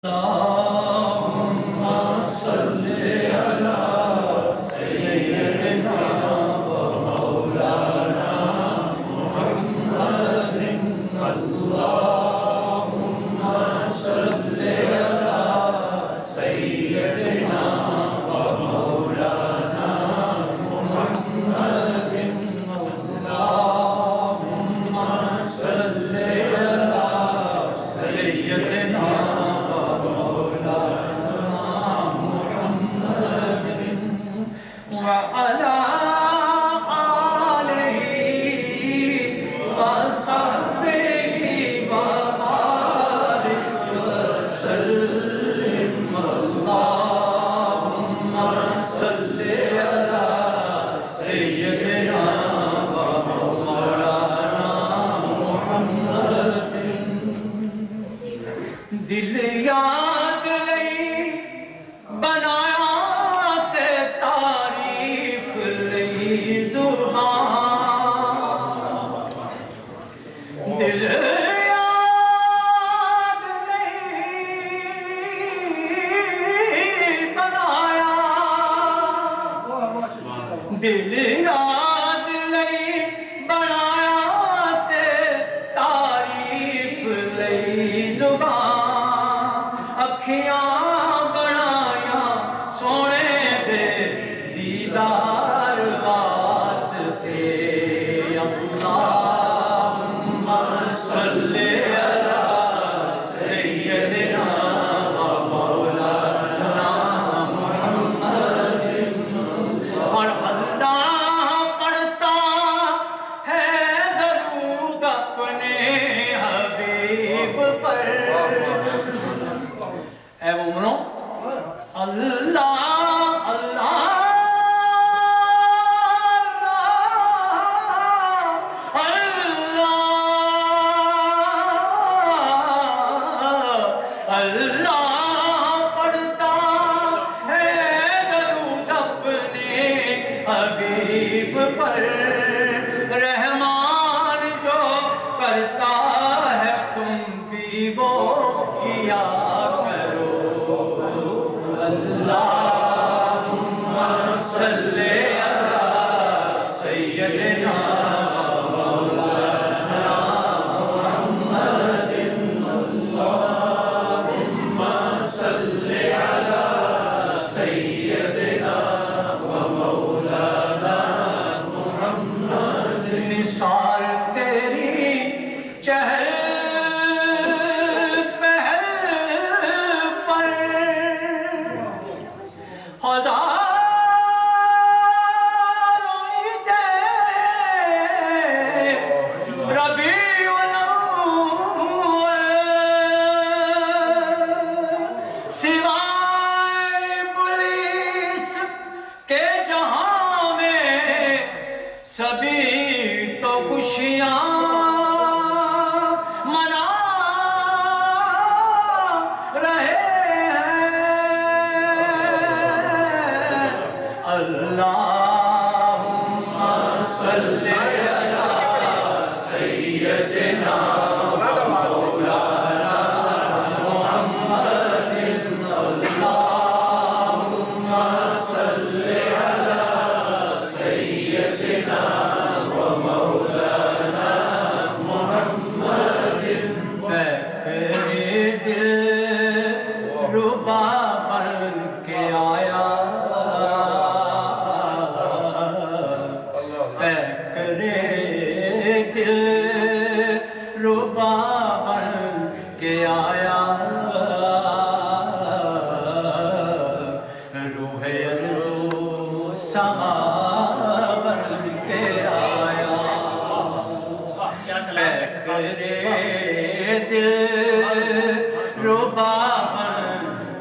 اللهم صل على سيدنا ومولانا محمد اللهم صل على سيدنا ومولانا محمد اللهم صل على سيدنا وعلى آله وصحبه وبارك وسلم اللهم صل على سيدنا ومولانا محمد دل یاد نہیں بنایا دل یاد نہیں بنایا دل یاد نہیں بنایا تے تعریف لئی زبان اکھیاں بنایا سونے دے دیدار واسطے اللہم صل علی سیدنا ومولانا محمد اور اللہ پڑھتا ہے درود اپنے حبیب پر اے مومنو اللہ اللہ پڑھتا ہے درود اپنے حبیب پر رحمان جو کرتا ہے تم بھی وہ کیا کرو اللہم صل علی سیدنا نثار تیری چہل پہل پر ہزاروں عیدیں ربیع الاول سوائے ابلیس کے جہاں میں سبھی تو خوشیاں منا رہے ہیں اللہم صل علی سیدنا مولانا محمد اللہم صل علی سیدنا مولانا محمد بیکرِ دل ربا بن کے آیا بیکرِ دل ربا بن کے آیا روح ارزو سما بن کے آیا بیکرِ دل ربا بن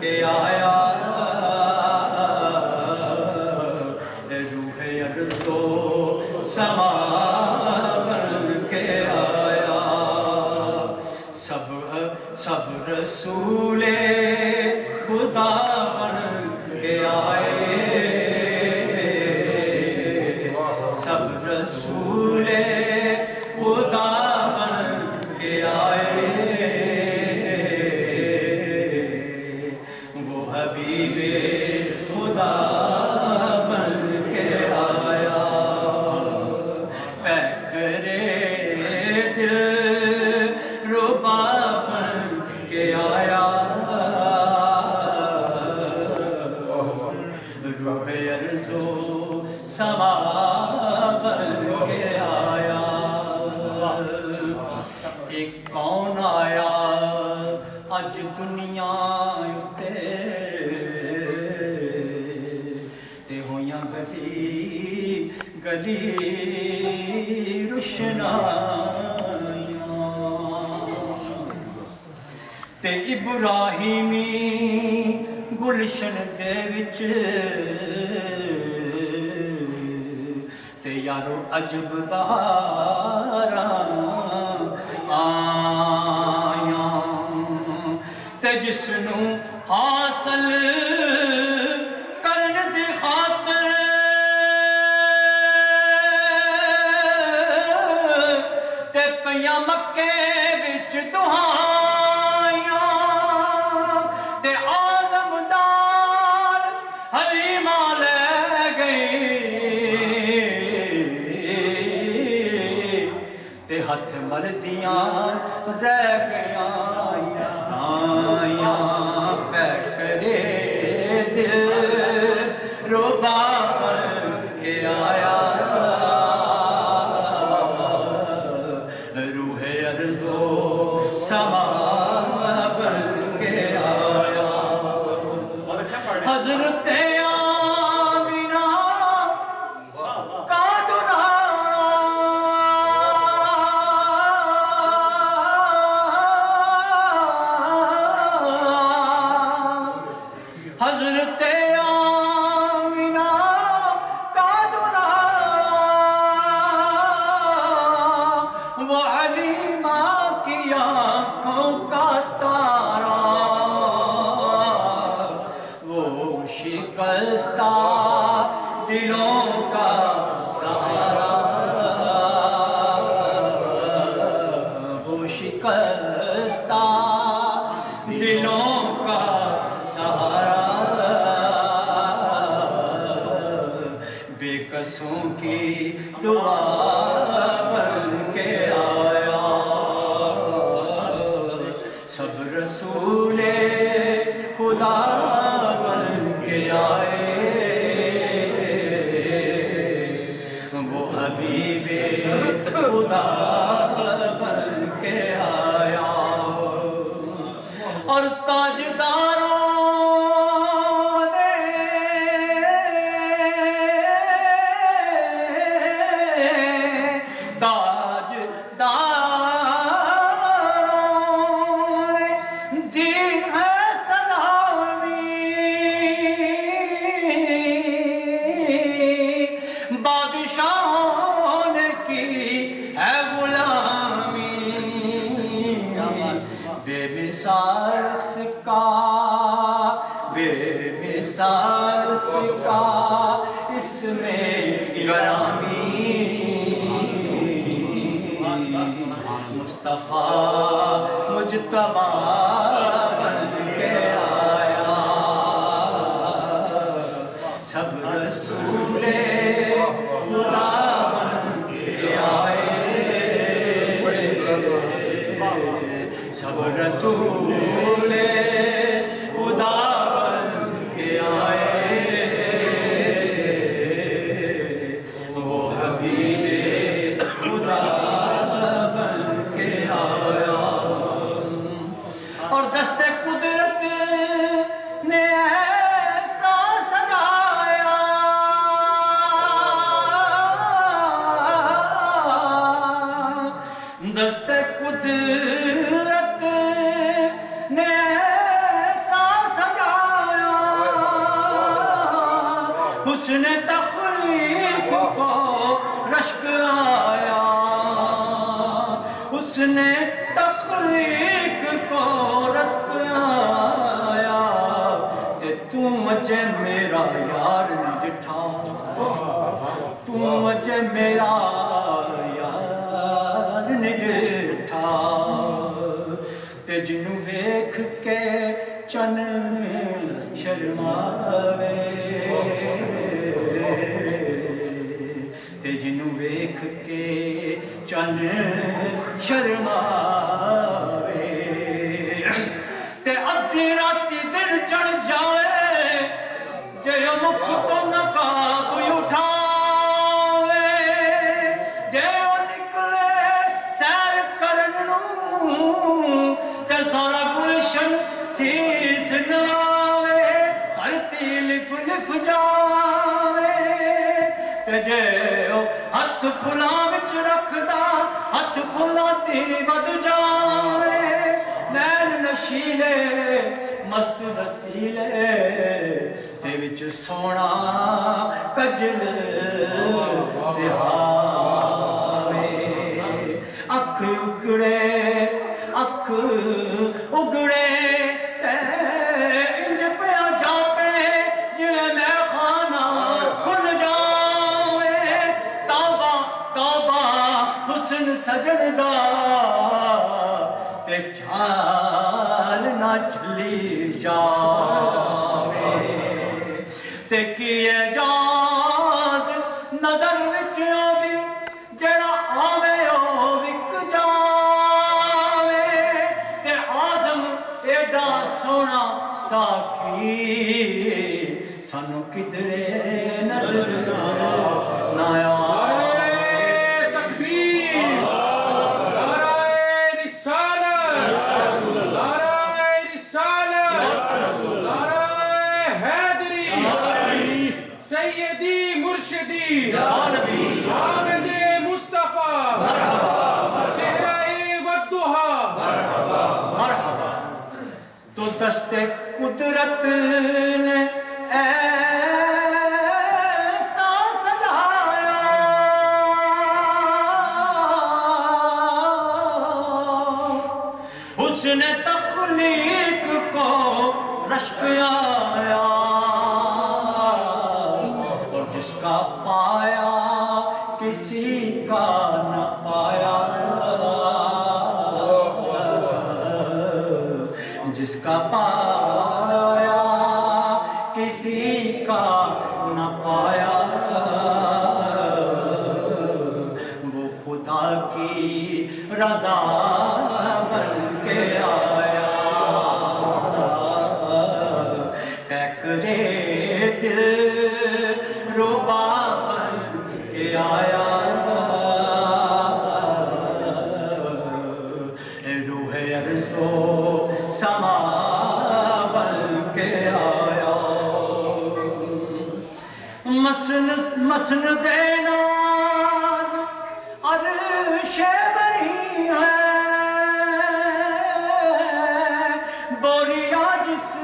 کے آیا روح ارزو سما بن کے آیا سب رسول خدا بن کے آئے سب رسول خدا بن کے آئے ਉੱਤੇ ਤੇ ਹੋਈਆਂ ਗਲੀ ਗਲੀ ਰੁਸ਼ਨਾਈਆਂ ਤੇ ਇਬਰਾਹੀਮੀ ਗੁਲਸ਼ਨ ਦੇ ਵਿੱਚ ਤੇ ਯਾਰੋ ਅਜਬ ਬਹਾਰਾਂ ਆਈਆਂ ਤੇ ਜਿਸ ਨੂੰ ਹਾਸਲ ਕਰਨ ਦੀ ਖਾਤਰ ਤੇ ਪਈਆਂ ਮੱਕੇ ਵਿੱਚ ਦੁਹਾਈਆਂ ਤੇ ਆਜ਼ਮਦਾਰ ਹਲੀਮਾ ਲੈ ਗਈ ਤੇ ਹੱਥ ਮਲਦੀਆਂ ਰਹਿ ਗਈਆਂ ਆਈਆਂ ਪੈ ਕਰੇ ਦਿਲ ਰੋਬਾ ਬਣ ਕੇ ਆਇਆ ਰੂਹੇ ਅਰਜ਼ੋ ਸਮਾ ਬਣ ਕੇ ਆਇਆ ਹਜ਼ਰਤ ਆਮੀਨਾ ਕਾਦੁਨਾ حضرت آمینہ کا دلہا وہ حلیمہ کی آنکھوں کا تارا وہ شکستہ دلوں کا سہارا وہ شکستہ دلوں کا سہارا بے کسوں کی دعا بن کے آیا سب رسول خدا بن کے آئے وہ حبیب خدا بن کے آیا اور تاجداروں بادشاہوں نے کی ہے غلامی بے مثال اس کا بے مثال اس کا اس میں گرامی مصطفیٰ مجتبیٰ بن کے آیا سب رسول خدا بن کے آئے سب رسول خدا بن کے آئے وہ حبیب خدا بن کے آیا اور دست قدرت نے ایسا سجایا دست قدرت نے ایسا سجایا حسن تخلیق کو رشک آیا حسن تخلیق کو رشک آیا تے تو مجھے میرا یار نہیں ڈٹھا تو مجھے میرا یار نہیں ڈٹھا تے جنوں ویکھ کے چن شرماوے تے جنوں ویکھ کے چن شرماوے تے ادھی راتی دل چڑھ جائے جے مکھ تو نقاب اٹھاوے جے او نکلے سیر کرن نوں تے سارا گلشن سی تکلیف جاوے تے جے او ہتھ پھلاں وچ رکھدا ہتھ پھلاں تے ود جاوے نین نشیلے مست رسیلے تے وچ سونا کجل سہاوے اکھ اگڑے تے انج پیا جاپے جویں میں خانہ کھل جاوے توبہ توبہ حسن سجن دا تے چال نہ چلی جاوے تے کی اعجاز نظر وچ آوی جڑا آوے او وک جاوے تے عازم ایڈا سونا ساکھی سانو کدرے نظر نہ آوے تکبیر نعرہ رسالت نعرہ رسالت نعرہ حیدری سیدی مرشدی حامد مصطفیٰ چہرہ والضحیٰ مرحبا تو دست قدرت نے ایسا سجایا حسن تخلیق کو رشک آیا اور جس کا پایا کسی کا نہ پایا جس کا پایا کسی کا نہ پایا وہ خدا کی رضا بن کے آیا ٹکرے دل ربا بن کے آیا روح ارض و سما بن کے آیا مسند ناز عرش بری ہے بوریا جس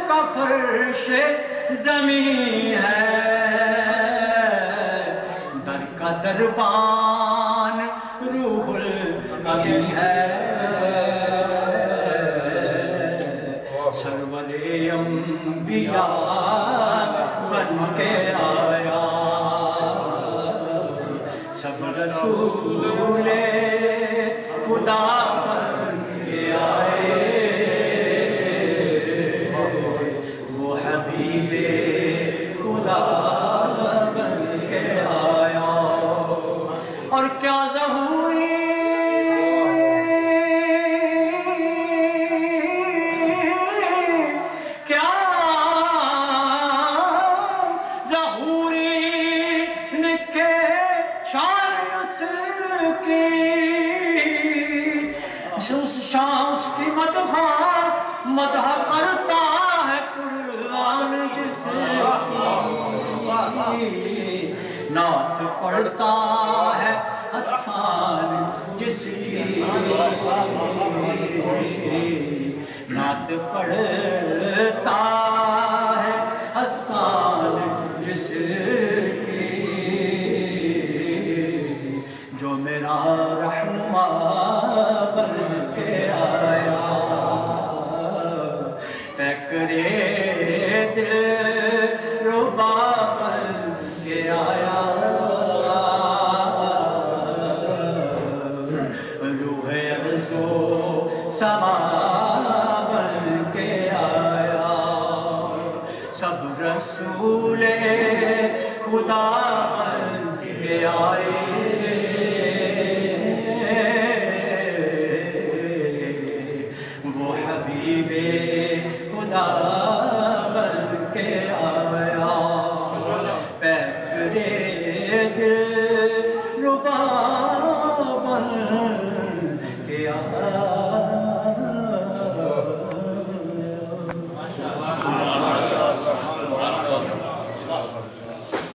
کا فرش زمین ہے در کا دربان روح الامین ہے سرور انبیاء بن کے آیا سب رسول خدا بن کے آئے وہ حبیب خدا بن کے آیا اور کیا ظہوری شاہ اس کی مدح کرتا ہے قرآن جس کی نعت پڑھتا ہے حسان جس کی نعت پڑھتا ہے حسان جس کی جو میرا رہنما بن کے آیا ٹکرے دل ربا بن کے آیا روح ارض و سما بن کے آیا سب رسول خدا بن کے آئے وہ حبیب خدا بن کے آیا پیکرے دل ربا بن کے آیا